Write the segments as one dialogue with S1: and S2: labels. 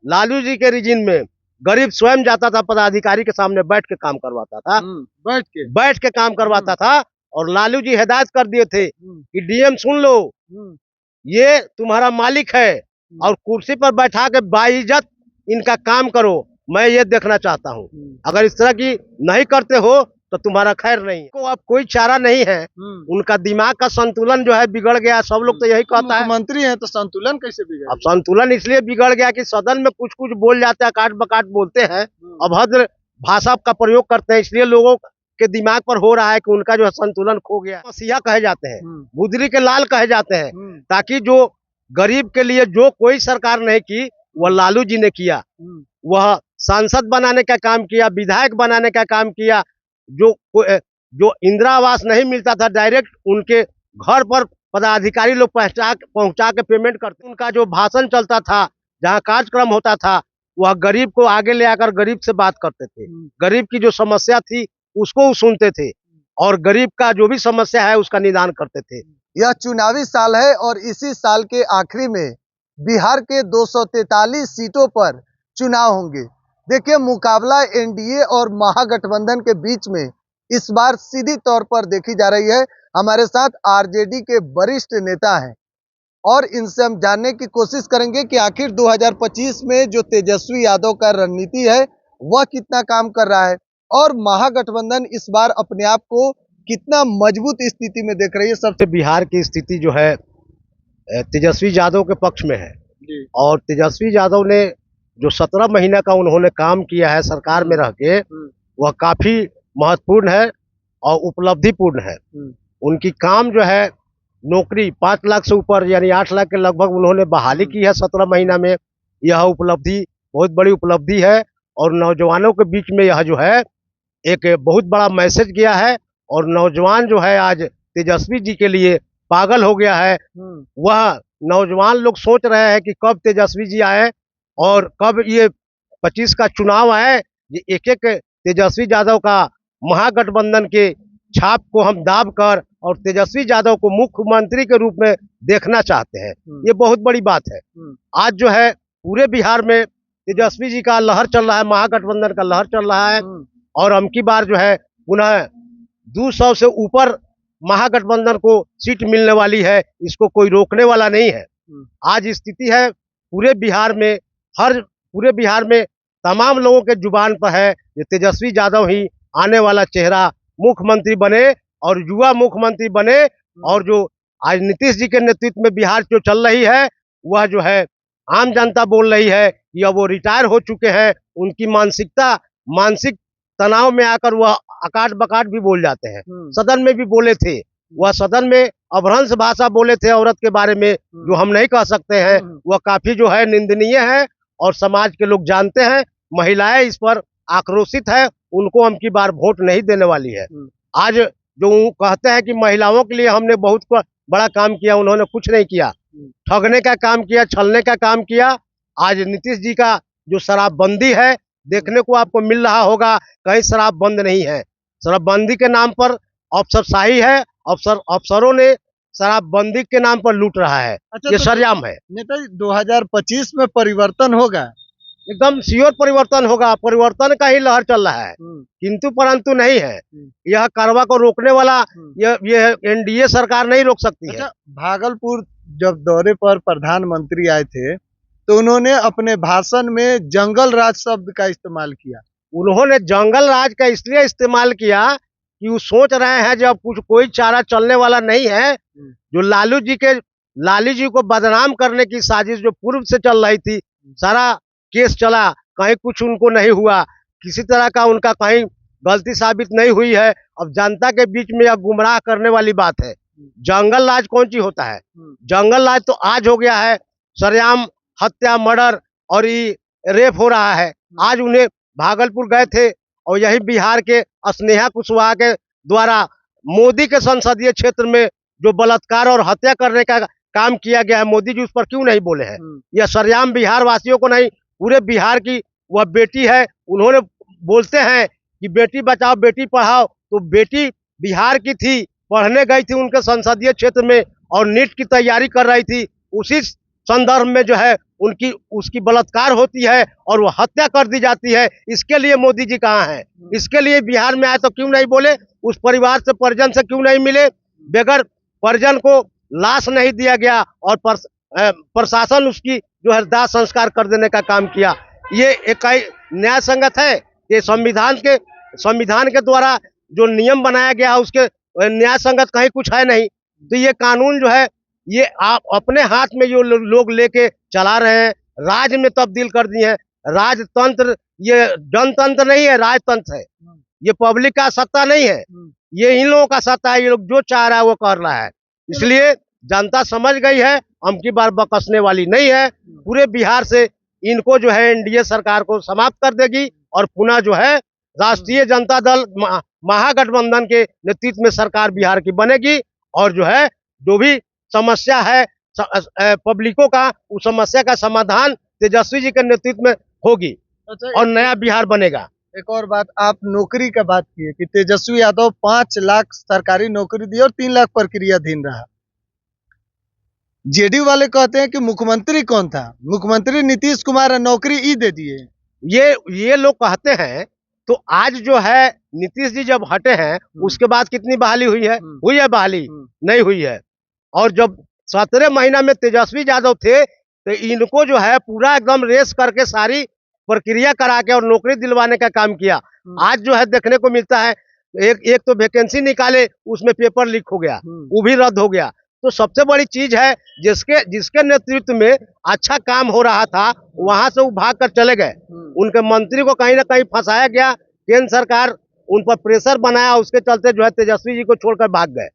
S1: लालू जी के रिजिन में गरीब स्वयं जाता था, पदाधिकारी के सामने बैठ के काम करवाता था, बैठ के काम करवाता था। और लालू जी हिदायत कर दिए थे कि डीएम सुन लो, ये तुम्हारा मालिक है और कुर्सी पर बैठा के बाइज्जत इनका काम करो, मैं ये देखना चाहता हूँ। अगर इस तरह की नहीं करते हो तो तुम्हारा खैर नहीं। को अब कोई चारा नहीं है, उनका दिमाग का संतुलन जो है बिगड़ गया। सब लोग तो यही कहता है
S2: मंत्री हैं तो संतुलन कैसे बिगड़?
S1: अब संतुलन इसलिए बिगड़ गया कि सदन में कुछ कुछ बोल जाते हैं, काट बकाट बोलते हैं, अभद्र भाषा का प्रयोग करते हैं, इसलिए लोगों के दिमाग पर हो रहा है कि उनका जो है संतुलन खो गया। मसीहा कहे जाते हैं, गुदरी के लाल कहे जाते हैं, ताकि जो गरीब के लिए जो कोई सरकार नहीं की वह लालू जी ने किया। वह सांसद बनाने का काम किया, विधायक बनाने का काम किया। जो इंदिरा आवास नहीं मिलता था, डायरेक्ट उनके घर पर पदाधिकारी लोग पहुंचा के पेमेंट करते। उनका जो भाषण चलता था, जहां कार्यक्रम होता था, वह गरीब को आगे ले आकर गरीब से बात करते थे। गरीब की जो समस्या थी उसको सुनते थे और गरीब का जो भी समस्या है उसका निदान करते थे।
S2: यह चुनावी साल है और इसी साल के आखिरी में बिहार के 243 सीटों पर चुनाव होंगे। देखिए, मुकाबला एनडीए और महागठबंधन के बीच में इस बार सीधी तौर पर देखी जा रही है। हमारे साथ आरजेडी के वरिष्ठ नेता हैं और इनसे हम जानने की कोशिश करेंगे कि आखिर 2025 में जो तेजस्वी यादव का रणनीति है वह कितना काम कर रहा है और महागठबंधन इस बार अपने आप को कितना मजबूत स्थिति में देख रही है।
S1: सबसे बिहार की स्थिति जो है तेजस्वी यादव के पक्ष में है और तेजस्वी यादव ने जो 17 महीने का उन्होंने काम किया है सरकार में रह के, वह काफी महत्वपूर्ण है और उपलब्धिपूर्ण है। उनकी काम जो है, नौकरी 5 लाख से ऊपर यानी 8 लाख के लगभग उन्होंने बहाली की है 17 महीना में। यह उपलब्धि बहुत बड़ी उपलब्धि है और नौजवानों के बीच में यह जो है एक बहुत बड़ा मैसेज गया है और नौजवान जो है आज तेजस्वी जी के लिए पागल हो गया है। वह नौजवान लोग सोच रहे हैं कि कब तेजस्वी जी आए और कब ये 25 का चुनाव आए, ये एक एक तेजस्वी यादव का महागठबंधन के छाप को हम दाब कर और तेजस्वी यादव को मुख्यमंत्री के रूप में देखना चाहते हैं। ये बहुत बड़ी बात है। आज जो है पूरे बिहार में तेजस्वी जी का लहर चल रहा है, महागठबंधन का लहर चल रहा है और अबकी बार जो है पुनः 200 से ऊपर महागठबंधन को सीट मिलने वाली है। इसको कोई रोकने वाला नहीं है। आज स्थिति है पूरे बिहार में तमाम लोगों के जुबान पर है कि तेजस्वी यादव ही आने वाला चेहरा मुख्यमंत्री बने और युवा मुख्यमंत्री बने। और जो आज नीतीश जी के नेतृत्व में बिहार जो चल रही है, वह जो है आम जनता बोल रही है कि अब वो रिटायर हो चुके हैं। उनकी मानसिक तनाव में आकर वह अकाट बकाट भी बोल जाते हैं। सदन में भी बोले थे, वह सदन में अभ्रंश भाषा बोले थे औरत के बारे में, जो हम नहीं कह सकते हैं। वह काफी जो है निंदनीय है और समाज के लोग जानते हैं। महिलाएं इस पर आक्रोशित है, उनको अबकी बार वोट नहीं देने वाली है। आज जो कहते हैं कि महिलाओं के लिए हमने बहुत बड़ा काम किया, उन्होंने कुछ नहीं किया। ठगने का काम किया, छलने का काम किया। आज नीतीश जी का जो शराबबंदी है देखने को आपको मिल रहा होगा, कहीं शराब बंद नहीं है। शराबबंदी के नाम पर अफसरशाही है, अफसरों ने शराबबंदी के नाम पर लूट रहा है। अच्छा, ये सरेआम है।
S2: नेता 2025 में परिवर्तन होगा,
S1: एकदम श्योर परिवर्तन होगा। परिवर्तन का ही लहर चल रहा है, किंतु परंतु नहीं है। यह कार्रवाई को रोकने वाला यह एनडीए सरकार नहीं रोक सकती है।
S2: भागलपुर जब दौरे पर प्रधानमंत्री आए थे तो उन्होंने अपने भाषण में जंगल राज शब्द का इस्तेमाल किया।
S1: उन्होंने जंगल राज का इसलिए इस्तेमाल किया कि वो सोच रहे हैं जब कोई चारा चलने वाला नहीं है। जो लालू जी को बदनाम करने की साजिश जो पूर्व से चल रही थी, सारा केस चला, कहीं कुछ उनको नहीं हुआ, किसी तरह का उनका कहीं गलती साबित नहीं हुई है। अब जनता के बीच में यह गुमराह करने वाली बात है। जंगल राज कौन सी होता है? जंगल राज तो आज हो गया है, सरेआम हत्या, मर्डर और रेप हो रहा है। आज उन्हें भागलपुर गए थे और यही बिहार के स्नेहा कुशवाहा के द्वारा मोदी के संसदीय क्षेत्र में जो बलात्कार और हत्या करने का काम किया गया है, मोदी जी उस पर क्यों नहीं बोले हैं? यह सरेआम बिहार वासियों को नहीं, पूरे बिहार की वह बेटी है। उन्होंने बोलते हैं कि बेटी बचाओ बेटी पढ़ाओ, तो बेटी बिहार की थी, पढ़ने गई थी उनके संसदीय क्षेत्र में और नीट की तैयारी कर रही थी। उसी संदर्भ में जो है उनकी उसकी बलात्कार होती है और वो हत्या कर दी जाती है। इसके लिए मोदी जी कहाँ हैं? इसके लिए बिहार में आए तो क्यों नहीं बोले? उस परिवार से परिजन से क्यों नहीं मिले? बगैर परिजन को लाश नहीं दिया गया और प्रशासन उसकी जो है दाह संस्कार कर देने का काम किया। ये एक न्याय संगत है? ये संविधान के द्वारा जो नियम बनाया गया उसके न्याय संगत कहीं कुछ है नहीं। तो ये कानून जो है ये आप अपने हाथ में जो लोग लेके चला रहे हैं, राज में तब्दील कर दिए हैं। राजतंत्र ये जनतंत्र नहीं है, राजतंत्र है। ये पब्लिक का सत्ता नहीं है, ये इन लोगों का सत्ता है। ये लोग जो चाह रहा है वो कर रहा है। इसलिए जनता समझ गई है, अब की बार बकसने वाली नहीं है। पूरे बिहार से इनको जो है एनडीए सरकार को समाप्त कर देगी और पुनः जो है राष्ट्रीय जनता दल महागठबंधन के नेतृत्व में सरकार बिहार की बनेगी और जो है जो भी समस्या है पब्लिकों का, उस समस्या का समाधान तेजस्वी जी के नेतृत्व में होगी और नया बिहार बनेगा।
S2: एक और बात, आप नौकरी का बात किए कि तेजस्वी यादव 5 लाख सरकारी नौकरी दी और 3 लाख प्रक्रियाधीन रहा। जेडीयू वाले कहते हैं कि मुख्यमंत्री कौन था? मुख्यमंत्री नीतीश कुमार, नौकरी ही दे दिए।
S1: ये लोग कहते हैं। तो आज जो है नीतीश जी जब हटे हैं उसके बाद कितनी बहाली हुई है? हुई है बहाली? नहीं हुई है। और जब 17 महीना में तेजस्वी यादव थे तो इनको जो है पूरा एकदम रेस करके सारी प्रक्रिया करा के और नौकरी दिलवाने का काम किया। आज जो है देखने को मिलता है एक तो वैकेंसी निकाले, उसमें पेपर लीक हो गया, वो भी रद्द हो गया। तो सबसे बड़ी चीज है जिसके नेतृत्व में अच्छा काम हो रहा था वहां से वो भाग कर चले गए। उनके मंत्री को कहीं ना कहीं फंसाया गया, केंद्र सरकार उन पर प्रेशर बनाया, उसके चलते जो है तेजस्वी जी को छोड़कर भाग गए।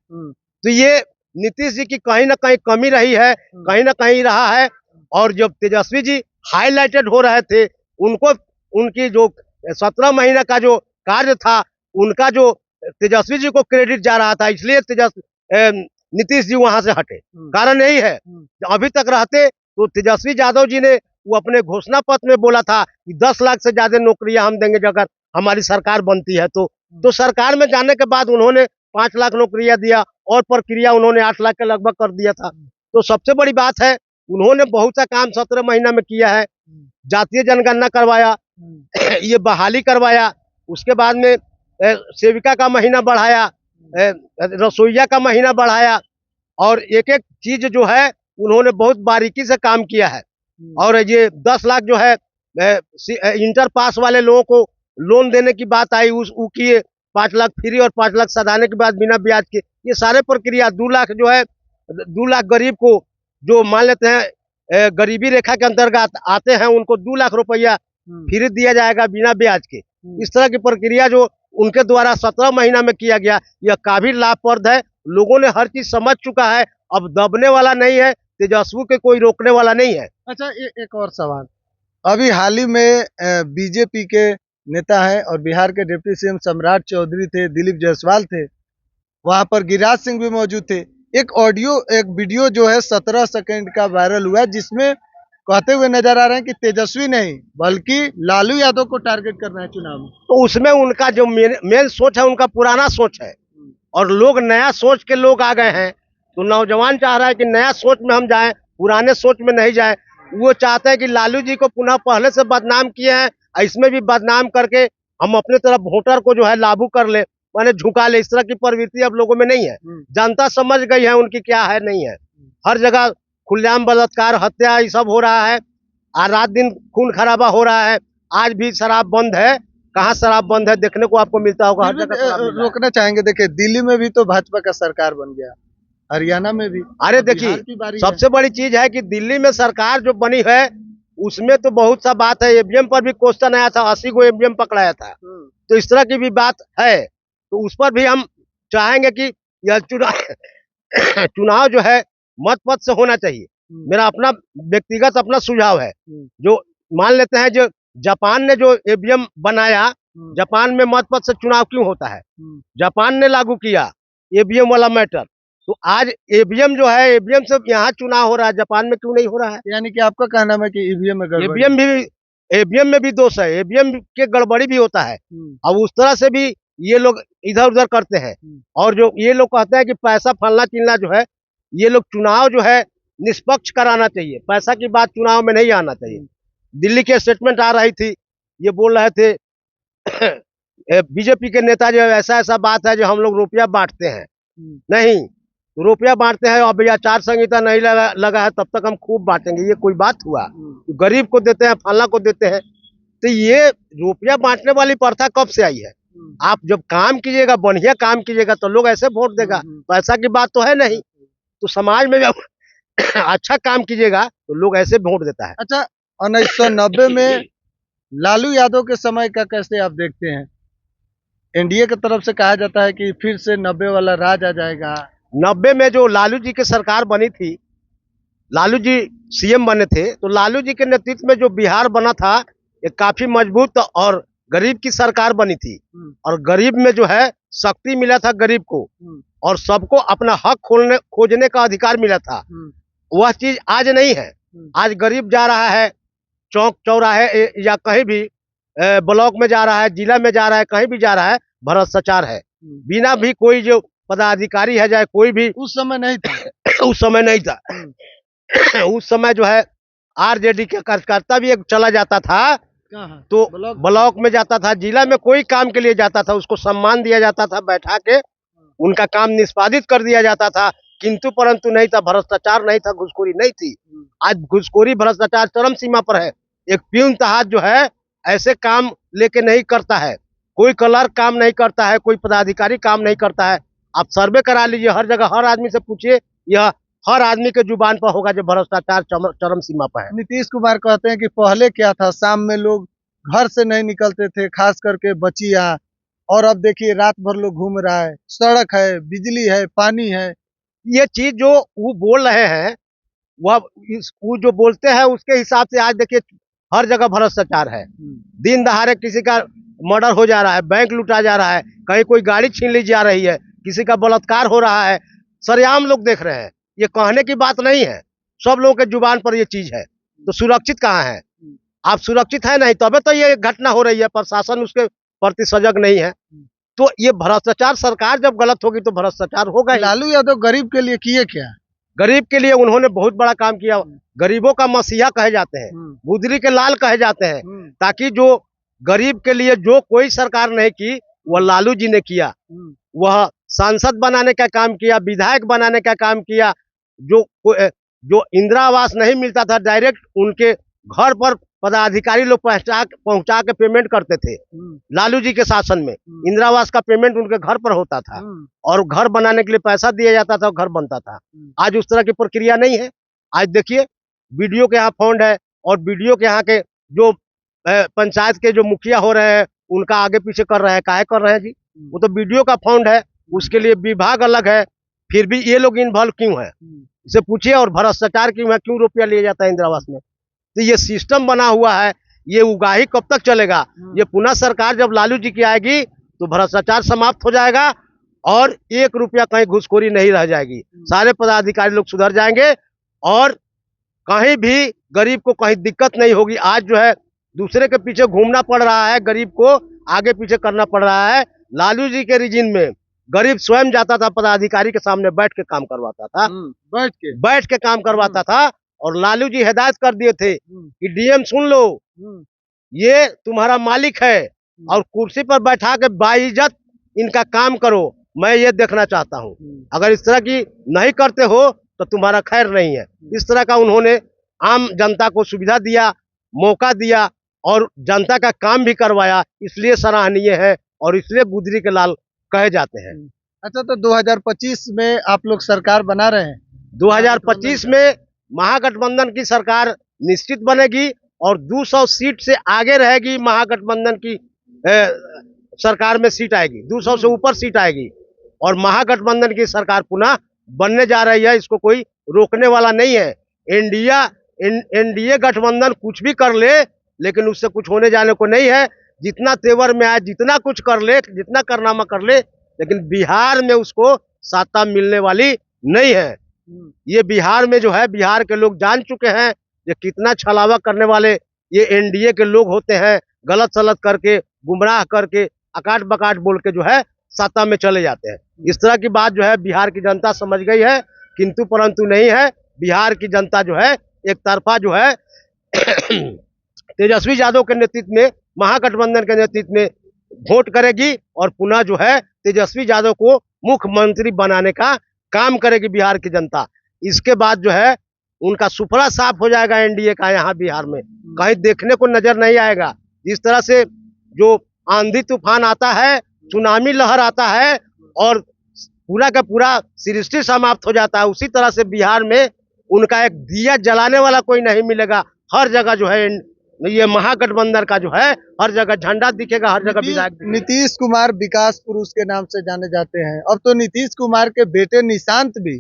S1: तो ये नीतीश जी की कहीं ना कहीं कमी रही है, कहीं ना कहीं रहा है। और जब तेजस्वी जी हाईलाइटेड हो रहे थे उनको उनकी जो 17 महीना का जो कार्य था उनका जो तेजस्वी जी को क्रेडिट जा रहा था, इसलिए नीतीश जी वहां से हटे। कारण यही है, अभी तक रहते तो तेजस्वी यादव जी ने वो अपने घोषणा पत्र में बोला था कि 10 लाख से ज्यादा नौकरियां हम देंगे अगर हमारी सरकार बनती है। तो सरकार में जाने के बाद उन्होंने 5 लाख नौकरियां दिया और प्रक्रिया उन्होंने 8 लाख के लगभग कर दिया था। तो सबसे बड़ी बात है उन्होंने बहुत सा काम 17 महीना में किया है। जातीय जनगणना करवाया, ये बहाली करवाया, उसके बाद में सेविका का महीना बढ़ाया, रसोईया का महीना बढ़ाया और एक एक चीज जो है उन्होंने बहुत बारीकी से काम किया है। और ये 10 लाख जो है इंटर पास वाले लोगों को लोन देने की बात आई, वो किए 5 लाख फ्री और 5 लाख सधाने के बाद बिना ब्याज के। ये सारे प्रक्रिया 2 लाख जो है 2 लाख गरीब को जो मान लेते हैं गरीबी रेखा के अंतर्गत आते हैं उनको 2 लाख रुपया फ्री दिया जाएगा बिना ब्याज के। इस तरह की प्रक्रिया जो उनके द्वारा 17 महीना में किया गया यह काफी लाभप्रद है। लोगों ने हर चीज समझ चुका है, अब दबने वाला नहीं है, तेजस्वी के कोई रोकने वाला नहीं है।
S2: अच्छा, एक और सवाल, अभी हाल ही में बीजेपी के नेता हैं और बिहार के डिप्टी सीएम सम्राट चौधरी थे, दिलीप जायसवाल थे, वहां पर गिरिराज सिंह भी मौजूद थे। एक वीडियो जो है 17 सेकंड का वायरल हुआ जिसमें कहते हुए नजर आ रहे हैं कि तेजस्वी नहीं बल्कि लालू यादव को टारगेट करना है चुनाव में।
S1: तो उसमें उनका जो मेन सोच है उनका पुराना सोच है और लोग नया सोच के लोग आ गए हैं। तो नौजवान चाह रहा है कि नया सोच में हम जाएं, पुराने सोच में नहीं जाएं। वो चाहते हैं कि लालू जी को पुनः पहले से बदनाम किए हैं, इसमें भी बदनाम करके हम अपने तरफ वोटर को जो है लागू कर ले, माने झुका ले। इस तरह की प्रवृत्ति अब लोगों में नहीं है। जनता समझ गई है उनकी क्या है नहीं है। हर जगह खुलेआम बलात्कार, हत्या ये सब हो रहा है, रात दिन खून खराबा हो रहा है। आज भी शराब बंद है, कहाँ शराब बंद है देखने को आपको मिलता होगा हर जगह।
S2: रोकना चाहेंगे, देखिए दिल्ली में भी तो भाजपा का सरकार बन गया, हरियाणा में भी।
S1: अरे देखिए सबसे बड़ी चीज है कि दिल्ली में सरकार जो बनी है उसमें तो बहुत सा बात है। ईवीएम पर भी क्वेश्चन आया था, 80 को ईवीएम पकड़ाया था। तो इस तरह की भी बात है, तो उस पर भी हम चाहेंगे कि यह चुनाव जो है मत पथ से होना चाहिए। मेरा अपना व्यक्तिगत अपना सुझाव है। जो मान लेते हैं जो जापान ने जो ईवीएम बनाया, जापान में मत पथ से चुनाव क्यों होता है? जापान ने लागू किया ईवीएम वाला मैटर। तो आज ईवीएम जो है, ईवीएम से यहाँ चुनाव हो रहा है, जापान में क्यों नहीं हो रहा है?
S2: यानी कि आपका कहना है कि ईवीएम में गड़बड़ी,
S1: ईवीएम में भी दोष है, ईवीएम के गड़बड़ी भी होता है। अब उस तरह से भी ये लोग इधर उधर करते हैं। और जो ये लोग कहते हैं कि पैसा फलना चिलना जो है, ये लोग चुनाव जो है निष्पक्ष कराना चाहिए। पैसा की बात चुनाव में नहीं आना चाहिए। दिल्ली के स्टेटमेंट आ रही थी, ये बोल रहे थे बीजेपी के नेता जो ऐसा ऐसा बात है जो हम लोग रुपया बांटते हैं। नहीं, रुपया बांटते हैं, अब आचार संहिता नहीं लगा है तब तक हम खूब बांटेंगे, ये कोई बात हुआ? तो गरीब को देते हैं, फलना को देते हैं। तो ये रुपया बांटने वाली प्रथा कब से आई है? आप जब काम कीजिएगा, बढ़िया काम कीजिएगा तो लोग ऐसे वोट देगा। पैसा की बात तो है नहीं। तो समाज में जब अच्छा काम कीजिएगा तो लोग ऐसे वोट देता है।
S2: अच्छा, 1990 में लालू यादव के समय का कैसे आप देखते हैं? एनडीए की तरफ से कहा जाता है कि फिर से 90 वाला राज आ जाएगा।
S1: 90 में जो लालू जी की सरकार बनी थी, लालू जी सीएम बने थे, तो लालू जी के नेतृत्व में जो बिहार बना था ये काफी मजबूत और गरीब की सरकार बनी थी। और गरीब में जो है शक्ति मिला था गरीब को, और सबको अपना हक खोजने का अधिकार मिला था। वह चीज आज नहीं है। आज गरीब जा रहा है चौक चौराहे या कहीं भी ब्लॉक में जा रहा है, जिला में जा रहा है, कहीं भी जा रहा है, भ्रष्टाचार है। बिना भी कोई जो पदाधिकारी है जाए कोई भी,
S2: उस समय नहीं था।
S1: उस समय नहीं था। उस समय जो है आरजेडी के कार्यकर्ता भी एक चला जाता था तो ब्लॉक में जाता था, जिला में कोई काम के लिए जाता था, उसको सम्मान दिया जाता था, बैठा के उनका काम निष्पादित कर दिया जाता था। किंतु परंतु नहीं था, भ्रष्टाचार नहीं था, घुसखोरी नहीं थी। आज घुसखोरी भ्रष्टाचार चरम सीमा पर है। एक प्यून तहात जो है ऐसे काम लेके नहीं करता है, कोई क्लर्क काम नहीं करता है, कोई पदाधिकारी काम नहीं करता है। आप सर्वे करा लीजिए, हर जगह हर आदमी से पूछिए, यह हर आदमी के जुबान पर होगा जो भ्रष्टाचार चरम सीमा पर है।
S2: नीतीश कुमार कहते हैं कि पहले क्या था, शाम में लोग घर से नहीं निकलते थे, खास करके बचिया, और अब देखिए रात भर लोग घूम रहा है, सड़क है, बिजली है, पानी है।
S1: ये चीज जो वो बोल रहे हैं, वो जो बोलते हैं उसके हिसाब से आज देखिए हर जगह भ्रष्टाचार है। दिन दहाड़े किसी का मर्डर हो जा रहा है, बैंक लूटा जा रहा है, कहीं कोई गाड़ी छीन ली जा रही है, किसी का बलात्कार हो रहा है, सरेआम लोग देख रहे हैं। ये कहने की बात नहीं है, सब लोगों के जुबान पर ये चीज है। तो सुरक्षित कहाँ है? आप सुरक्षित है नहीं, तबे तो ये घटना हो रही है। प्रशासन उसके प्रति सजग नहीं है। तो ये भ्रष्टाचार, सरकार जब गलत होगी तो भ्रष्टाचार होगा ही।
S2: लालू यादव गरीब के लिए किए क्या?
S1: गरीब के लिए उन्होंने बहुत बड़ा काम किया। गरीबों का मसीहा कहे जाते हैं, गुदरी के लाल कहे जाते हैं, ताकि जो गरीब के लिए जो कोई सरकार नहीं की वह लालू जी ने किया। वह सांसद बनाने का काम किया, विधायक बनाने का काम किया। जो इंदिरा आवास नहीं मिलता था, डायरेक्ट उनके घर पर पदाधिकारी लोग पहुंचा के पेमेंट करते थे। लालू जी के शासन में इंदिरा आवास का पेमेंट उनके घर पर होता था, और घर बनाने के लिए पैसा दिया जाता था, घर बनता था। आज उस तरह की प्रक्रिया नहीं है। आज देखिए बीडीओ के यहाँ फंड है, और बीडीओ के यहाँ के जो पंचायत के जो मुखिया हो रहे हैं उनका आगे पीछे कर रहे हैं। काहे कर रहे हैं जी? वो तो बीडीओ का फंड है, उसके लिए विभाग अलग है, फिर भी ये लोग इन्वॉल्व क्यों है? इसे पूछिए। और भ्रष्टाचार क्यों है? क्यों रुपया लिया जाता है इंदिरा आवास में? तो ये सिस्टम बना हुआ है, ये उगाही कब तक चलेगा? ये पुनः सरकार जब लालू जी की आएगी तो भ्रष्टाचार समाप्त हो जाएगा, और 1 रुपया कहीं घुसखोरी नहीं रह जाएगी। सारे पदाधिकारी लोग सुधर जाएंगे, और कहीं भी गरीब को कहीं दिक्कत नहीं होगी। आज जो है दूसरे के पीछे घूमना पड़ रहा है, गरीब को आगे पीछे करना पड़ रहा है। लालू जी के रिजीन में गरीब स्वयं जाता था, पदाधिकारी के सामने बैठ के काम करवाता था, बैठ के काम करवाता था। और लालू जी हिदायत कर दिए थे कि डीएम सुन लो, ये तुम्हारा मालिक है, और कुर्सी पर बैठा के बाइज्जत इनका काम करो, मैं ये देखना चाहता हूँ। अगर इस तरह की नहीं करते हो तो तुम्हारा खैर नहीं है। इस तरह का उन्होंने आम जनता को सुविधा दिया, मौका दिया, और जनता का काम भी करवाया। इसलिए सराहनीय है, और इसलिए गुदरी के लाल कहे जाते हैं।
S2: अच्छा, तो 2025 में आप लोग सरकार बना रहे हैं?
S1: 2025 में महागठबंधन की सरकार निश्चित बनेगी, और 200 सीट से आगे रहेगी। महागठबंधन की सरकार में सीट आएगी, 200 से ऊपर सीट आएगी, और महागठबंधन की सरकार पुनः बनने जा रही है। इसको कोई रोकने वाला नहीं है। एनडीए गठबंधन कुछ भी कर ले, लेकिन उससे कुछ होने जाने को नहीं है। जितना तेवर में आए, जितना कुछ कर ले, जितना कारनामा कर ले, लेकिन बिहार में उसको सत्ता मिलने वाली नहीं है। ये बिहार में जो है, बिहार के लोग जान चुके हैं ये कितना छलावा करने वाले ये एनडीए के लोग होते हैं। गलत सलत करके, गुमराह करके, अकाट बकाट बोल के जो है सत्ता में चले जाते हैं। इस तरह की बात जो है बिहार की जनता समझ गई है, किंतु परंतु नहीं है। बिहार की जनता जो है एक तरफा जो है तेजस्वी यादव के नेतृत्व में, महागठबंधन के नेतृत्व में वोट करेगी और पुनः जो है तेजस्वी यादव को मुख्यमंत्री बनाने का काम करेगी बिहार की जनता। इसके बाद जो है उनका सुपड़ा साफ हो जाएगा एनडीए का यहाँ बिहार में, कहीं देखने को नजर नहीं आएगा। जिस तरह से जो आंधी तूफान आता है, सुनामी लहर आता है और पूरा का पूरा सृष्टि समाप्त हो जाता है, उसी तरह से बिहार में उनका एक दिया जलाने वाला कोई नहीं मिलेगा। हर जगह जो है ये महागठबंधन का जो है हर जगह झंडा दिखेगा, हर जगह विधायक।
S2: नीतीश कुमार विकास पुरुष के नाम से जाने जाते हैं। अब तो नीतीश कुमार के बेटे निशांत भी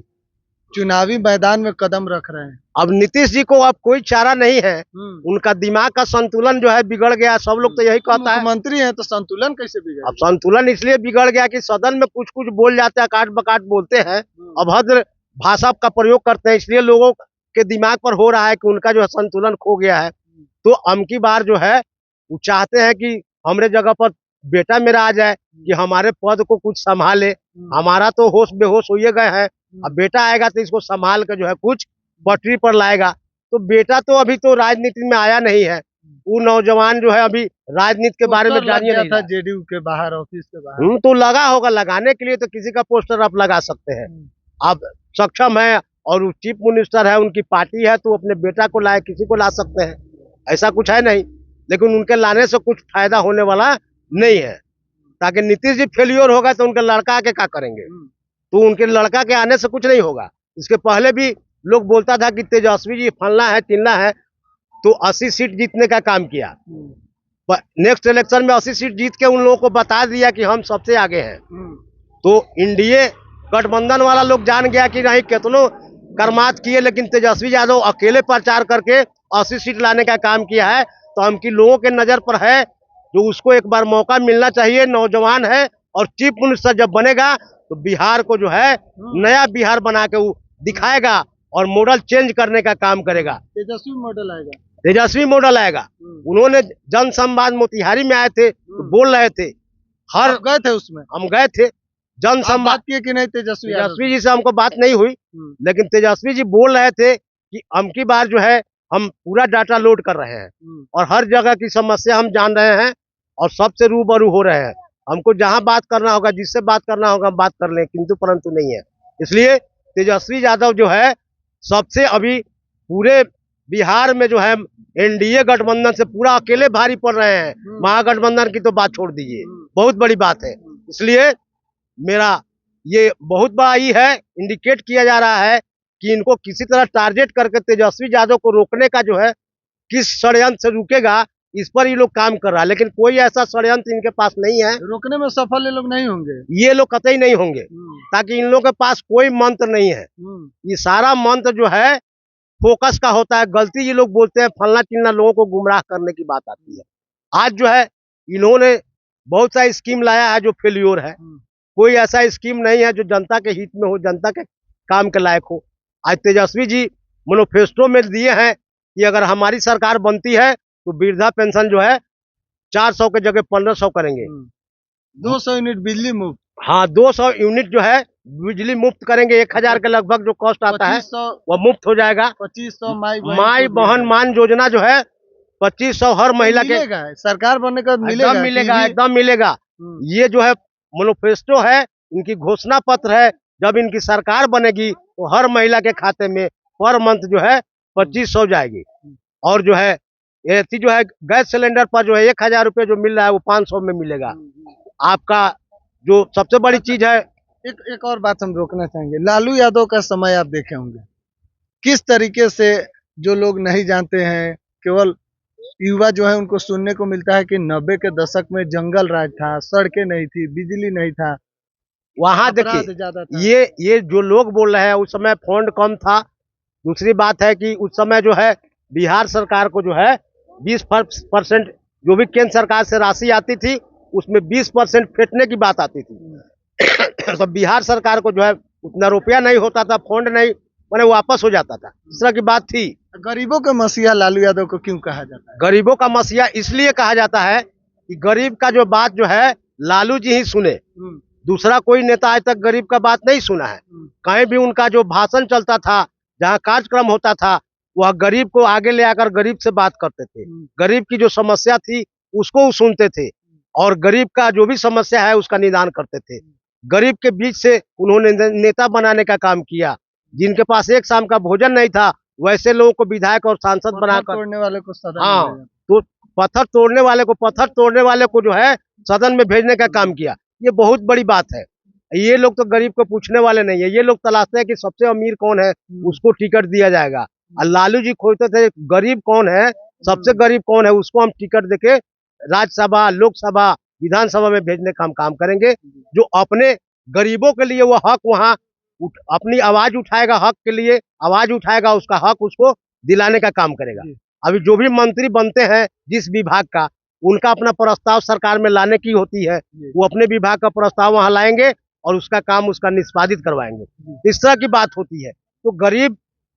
S2: चुनावी मैदान में कदम रख रहे हैं।
S1: अब नीतीश जी को अब कोई चारा नहीं है, उनका दिमाग का संतुलन जो है बिगड़ गया। सब लोग तो यही कहता है
S2: मुख्यमंत्री हैं तो संतुलन कैसे बिगड़?
S1: अब संतुलन इसलिए बिगड़ गया कि सदन में कुछ कुछ बोल जाते हैं, काट बकाट बोलते हैं, अभद्र भाषा का प्रयोग करते हैं, इसलिए लोगों के दिमाग पर हो रहा है कि उनका जो है संतुलन खो गया है। तो अमकी बार जो है वो चाहते हैं कि हमारे जगह पर बेटा मेरा आ जाए कि हमारे पद को कुछ संभाले। हमारा तो होश बेहोश हुए गए हैं, अब बेटा आएगा तो इसको संभाल कर जो है कुछ पटरी पर लाएगा। तो बेटा तो अभी तो राजनीति में आया नहीं है, वो नौजवान जो है अभी राजनीति के बारे में जानिए नहीं
S2: था जेडीयू के बाहर, ऑफिस के बाहर।
S1: तो लगा होगा, लगाने के लिए तो किसी का पोस्टर आप लगा सकते हैं। आप सक्षम है और चीफ मिनिस्टर है, उनकी पार्टी है, तो अपने बेटा को लाए, किसी को ला सकते हैं, ऐसा कुछ है नहीं। लेकिन उनके लाने से कुछ फायदा होने वाला नहीं है, ताकि नीतीश जी फेलियर होगा तो उनका लड़का आके क्या करेंगे? तो उनके लड़का के आने से कुछ नहीं होगा। इसके पहले भी लोग बोलता था कि तेजस्वी जी फलना है टिलना है, तो 80 सीट जीतने का काम किया। नेक्स्ट इलेक्शन में 80 सीट जीत के उन लोगों को बता दिया कि हम सबसे आगे हैं। तो एनडीए गठबंधन वाला लोग जान गया कि नहीं, कितनों कर्मात किए, लेकिन तेजस्वी यादव अकेले प्रचार करके 80 सीट लाने का काम किया है। तो हम की लोगों के नजर पर है, जो उसको एक बार मौका मिलना चाहिए, नौजवान है और चीफ मिनिस्टर जब बनेगा तो बिहार को जो है नया बिहार बना के वो दिखाएगा और मॉडल चेंज करने का काम करेगा।
S2: तेजस्वी मॉडल आएगा,
S1: तेजस्वी मॉडल आएगा। उन्होंने जन संवाद मोतिहारी में आए थे तो बोल रहे थे, हर
S2: गए थे उसमें,
S1: हम गए थे जन संवाद
S2: किए कि नहीं? तेजस्वी
S1: जी से हमको बात नहीं हुई, लेकिन तेजस्वी जी बोल रहे थे कि अमकी बार जो है हम पूरा डाटा लोड कर रहे हैं और हर जगह की समस्या हम जान रहे हैं और सबसे रूबरू हो रहे हैं। हमको जहां बात करना होगा, जिससे बात करना होगा, हम बात कर लें, किंतु परंतु नहीं है। इसलिए तेजस्वी यादव जो है सबसे अभी पूरे बिहार में जो है एनडीए गठबंधन से पूरा अकेले भारी पड़ रहे हैं। महागठबंधन की तो बात छोड़ दीजिए, बहुत बड़ी बात है। इसलिए मेरा ये बहुत बड़ा ही है, इंडिकेट किया जा रहा है कि इनको किसी तरह टारगेट करके तेजस्वी यादव को रोकने का जो है किस षड्यंत्र से रुकेगा, इस पर ये लोग काम कर रहा है। लेकिन कोई ऐसा षड्यंत्र इनके पास नहीं है,
S2: रोकने में सफल ये लोग नहीं होंगे,
S1: ये लोग कतई नहीं होंगे, ताकि इन लोगों के पास कोई मंत्र नहीं है। ये सारा मंत्र जो है फोकस का होता है। गलती ये लोग बोलते हैं, फलना चिलना, लोगों को गुमराह करने की बात आती है। आज जो है इन्होंने बहुत सा स्कीम लाया है जो फेल्योर है। कोई ऐसा स्कीम नहीं है जो जनता के हित में हो, जनता के काम के लायक हो। आज तेजस्वी जी मैनिफेस्टो में दिए हैं कि अगर हमारी सरकार बनती है तो वृद्धा पेंशन जो है 400 के जगह 1500 करेंगे,
S2: 200 यूनिट बिजली मुफ्त।
S1: हाँ, 200 यूनिट जो है बिजली मुफ्त करेंगे। 1000 के लगभग जो कॉस्ट आता है वह मुफ्त हो जाएगा।
S2: 2500
S1: माई बहन मान योजना जो है 2500 हर महिला के
S2: सरकार बनने का मिलेगा,
S1: एकदम मिलेगा। ये जो है मैनिफेस्टो है, इनकी घोषणा पत्र है। जब इनकी सरकार बनेगी तो हर महिला के खाते में पर मंथ जो है 2500 जाएगी। और जो है ये जो है गैस सिलेंडर पर जो है 1000 रुपये जो मिल रहा है वो 500 में मिलेगा। आपका जो सबसे बड़ी चीज है,
S2: एक और बात हम रोकना चाहेंगे। लालू यादव का समय आप देखे होंगे, किस तरीके से जो लोग नहीं जानते हैं, केवल युवा जो है उनको सुनने को मिलता है कि 90 के दशक में जंगल राज था, सड़कें नहीं थी, बिजली नहीं था,
S1: वहां देखिए ये जो लोग बोल रहे हैं उस समय फंड कम था। दूसरी बात है कि उस समय जो है बिहार सरकार को जो है 20% जो भी केंद्र सरकार से राशि आती थी उसमें 20% फेंटने की बात आती थी। तो बिहार सरकार को जो है उतना रुपया नहीं होता था, फंड नहीं मैंने वापस हो जाता था, इस तरह की बात थी।
S2: गरीबों का मसीहा लालू यादव को क्यों कहा जाता है?
S1: गरीबों का मसीहा इसलिए कहा जाता है कि गरीब का जो बात जो है लालू जी ही सुने, दूसरा कोई नेता आज तक गरीब का बात नहीं सुना है। कहीं भी उनका जो भाषण चलता था, जहाँ कार्यक्रम होता था वह गरीब को आगे ले आकर गरीब से बात करते थे। गरीब की जो समस्या थी उसको वो सुनते थे और गरीब का जो भी समस्या है उसका निदान करते थे। गरीब के बीच से उन्होंने नेता बनाने का काम किया। जिनके पास एक शाम का भोजन नहीं था वैसे लोगों को विधायक और सांसद बनाकर
S2: तोड़ने वाले को सदन
S1: हाँ
S2: में
S1: तो पत्थर तोड़ने वाले को जो है सदन में भेजने का काम किया। ये बहुत बड़ी बात है। ये लोग तो गरीब को पूछने वाले नहीं है। ये लोग तलाशते हैं कि सबसे अमीर कौन है उसको टिकट दिया जाएगा। और लालू जी खोजते थे गरीब कौन है, सबसे गरीब कौन है उसको हम टिकट देके राज्यसभा, लोकसभा, विधानसभा में भेजने का हम काम करेंगे। जो अपने गरीबों के लिए वो हक वहाँ अपनी आवाज उठाएगा, हक के लिए आवाज उठाएगा, उसका हक उसको दिलाने का काम करेगा। अभी जो भी मंत्री बनते हैं जिस विभाग का, उनका अपना प्रस्ताव सरकार में लाने की होती है। वो अपने विभाग का प्रस्ताव वहां लाएंगे और उसका काम उसका निष्पादित करवाएंगे। इस तरह की बात होती है। तो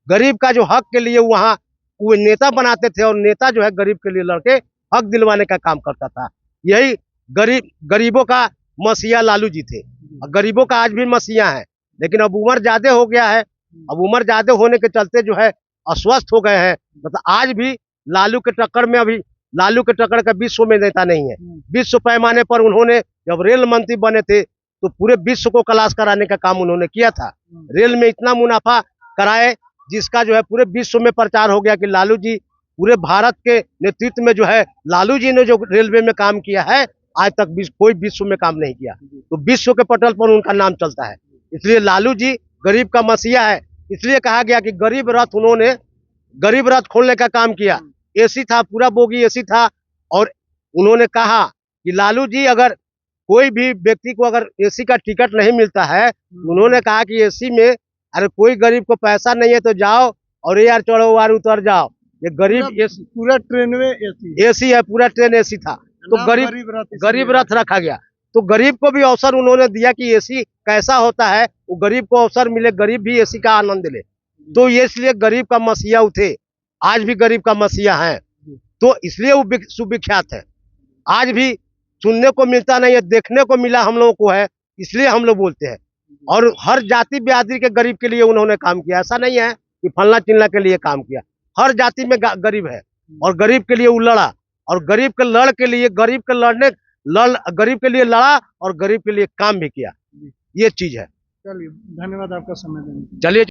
S1: गरीब का जो हक के लिए वहाँ वो नेता बनाते थे और नेता जो है गरीब के लिए लड़के हक दिलवाने का काम करता था। यही गरीबों का मसीहा लालू जी थे। गरीबों का आज भी मसीहा है, लेकिन अब उम्र ज्यादा हो गया है। अब उम्र ज्यादा होने के चलते जो है अस्वस्थ हो गए हैं। मतलब आज भी लालू के टक्कर का विश्व में नेता नहीं है। विश्व पैमाने पर उन्होंने जब रेल मंत्री बने थे तो पूरे विश्व को क्लास कराने का काम उन्होंने किया था। रेल में इतना मुनाफा कराए जिसका जो है पूरे विश्व में प्रचार हो गया कि लालू जी, पूरे भारत के नेतृत्व में जो है लालू जी ने जो रेलवे में काम किया है आज तक कोई विश्व में काम नहीं किया। तो विश्व के पटल पर उनका नाम चलता है। इसलिए लालू जी गरीब का मसीहा है। इसलिए कहा गया कि उन्होंने गरीब रथ खोलने का काम किया। एसी था, पूरा बोगी एसी था। और उन्होंने कहा कि लालू जी अगर कोई भी व्यक्ति को अगर एसी का टिकट नहीं मिलता है, उन्होंने कहा कि एसी में अरे कोई गरीब को पैसा नहीं है तो जाओ और यार चढ़ो वार उतर जाओ। ये गरीब
S2: पूरा ट्रेन में
S1: एसी है, पूरा ट्रेन एसी था। तो गरीब रथ रखा गया। तो गरीब को भी अवसर उन्होंने दिया कि एसी कैसा होता है, वो गरीब को अवसर मिले, गरीब भी एसी का आनंद ले। तो ये इसलिए गरीब का मसीहा थे, आज भी गरीब का मसीहा है। तो इसलिए वो सुविख्यात है। आज भी सुनने को मिलता नहीं है, देखने को मिला हम लोगों को है, इसलिए हम लोग बोलते हैं। और हर जाति बिरादरी के गरीब के लिए उन्होंने काम किया। ऐसा नहीं है कि फलना चिल्ला के लिए काम किया। हर जाति में गरीब है और गरीब के लिए वो लड़ा और गरीब के लड़ के लिए गरीब के लिए लड़ा और गरीब के लिए काम भी किया। ये चीज है।
S2: चलिए, धन्यवाद आपका समय देने के लिए।
S1: चलिए।